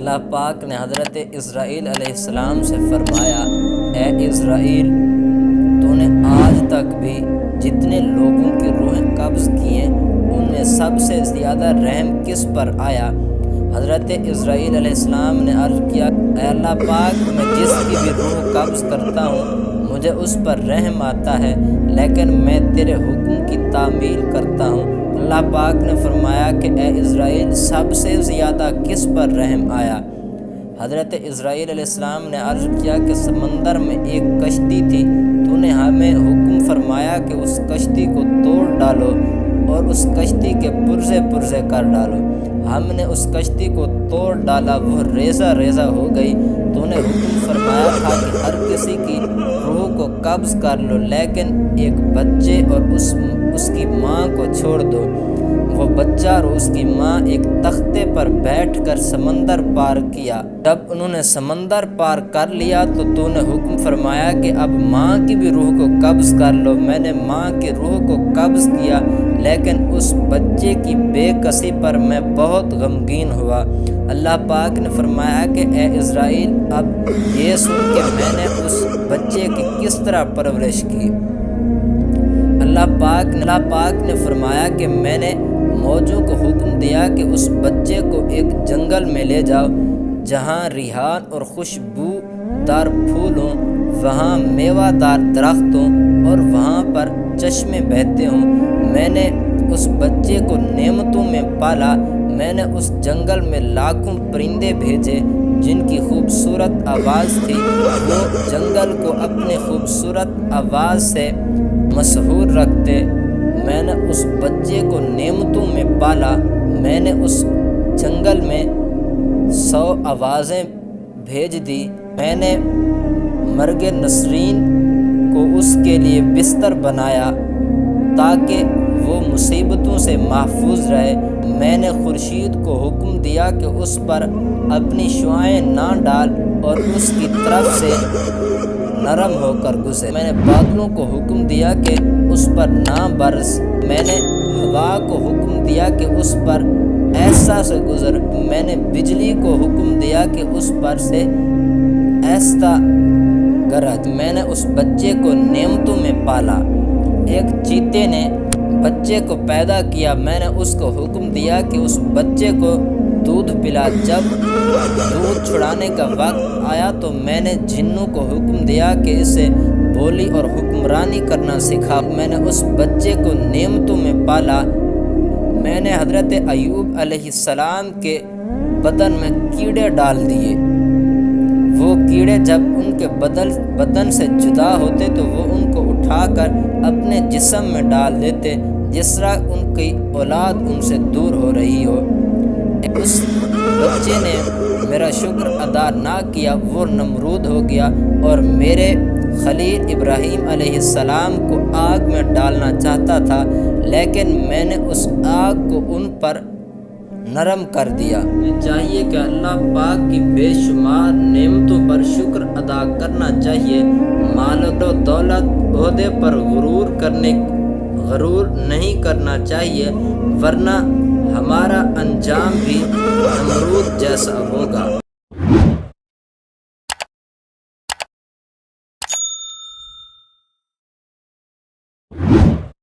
اللہ پاک نے حضرت اسرائیل علیہ السلام سے فرمایا، اے اسرائیل، تو نے آج تک بھی جتنے لوگوں کی روحیں قبض کی ہیں ان میں سب سے زیادہ رحم کس پر آیا؟ حضرت اسرائیل علیہ السلام نے عرض کیا، اے اللہ پاک، میں جس کی بھی روح قبض کرتا ہوں مجھے اس پر رحم آتا ہے، لیکن میں تیرے حکم کی تعمیل کرتا ہوں۔ اللہ پاک نے فرمایا کہ اے اسرائیل، سب سے زیادہ کس پر رحم آیا؟ حضرت اسرائیل علیہ السلام نے عرض کیا کہ سمندر میں ایک کشتی تھی، تو نے ہمیں حکم فرمایا کہ اس کشتی کو توڑ ڈالو اور اس کشتی کے پرزے پرزے کر ڈالو۔ ہم نے اس کشتی کو توڑ ڈالا، وہ ریزہ ریزہ ہو گئی۔ تو نے حکم فرمایا تھا کہ ہر کسی کی روح کو قبض کر لو، لیکن ایک بچے اور اس کی ماں کو چھوڑ دو۔ وہ بچہ اور اس کی ماں ایک تختے پر بیٹھ کر سمندر پار کیا۔ جب انہوں نے سمندر پار کر لیا تو نے حکم فرمایا کہ اب ماں کی بھی روح کو قبض کر لو۔ میں نے ماں کی روح کو قبض کیا، لیکن اس بچے کی بے کسی پر میں بہت غمگین ہوا۔ اللہ پاک نے فرمایا کہ اے اسرائیل، اب یہ سن کہ میں نے اس بچے کی کس طرح پرورش کی۔ اللہ پاک نے فرمایا کہ میں نے موجوں کو حکم دیا کہ اس بچے کو ایک جنگل میں لے جاؤ جہاں ریحان اور خوشبو دار پھول ہوں، وہاں میوہ دار درخت ہوں اور وہاں پر چشمے بہتے ہوں۔ میں نے اس بچے کو نعمتوں میں پالا۔ میں نے اس جنگل میں لاکھوں پرندے بھیجے جن کی خوبصورت آواز تھی، وہ جنگل کو اپنے خوبصورت آواز سے مشہور رکھتے۔ میں نے اس بچے کو نعمتوں میں پالا۔ میں نے اس جنگل میں 100 آوازیں بھیج دی۔ میں نے مرگ نسرین کو اس کے لیے بستر بنایا تاکہ وہ مصیبتوں سے محفوظ رہے۔ میں نے خورشید کو حکم دیا کہ اس پر اپنی شعاعیں نہ ڈال اور اس کی طرف سے نرم ہو کر گزرے۔ میں نے بادلوں کو حکم دیا کہ اس پر نہ برس۔ میں نے ہوا کو حکم دیا کہ اس پر ایسا سے گزر۔ میں نے بجلی کو حکم دیا کہ اس پر سے ایسا گرج۔ میں نے اس بچے کو نعمتوں میں پالا۔ ایک چیتے نے بچے کو پیدا کیا۔ میں نے اس کو حکم دیا کہ اس بچے کو دودھ پلا۔ جب دودھ چھڑانے کا وقت آیا تو میں نے جنوں کو حکم دیا کہ اسے بولی اور حکمرانی کرنا سکھا۔ میں نے اس بچے کو نعمتوں میں پالا۔ میں نے حضرت ایوب علیہ السلام کے بدن میں کیڑے ڈال دیے۔ وہ کیڑے جب ان کے بدن سے جدا ہوتے تو وہ ان کو اٹھا کر اپنے جسم میں ڈال دیتے، جس طرح ان کی اولاد ان سے دور ہو رہی ہو۔ اس بچے نے میرا شکر ادا نہ کیا، وہ نمرود ہو گیا اور میرے خلیل ابراہیم علیہ السلام کو آگ میں ڈالنا چاہتا تھا، لیکن میں نے اس آگ کو ان پر نرم کر دیا۔ چاہیے کہ اللہ پاک کی بے شمار نعمتوں پر شکر ادا کرنا چاہیے۔ مال و دولت، عہدے پر غرور نہیں کرنا چاہیے، ورنہ ہمارا انجام بھی نمرود جیسا ہوگا۔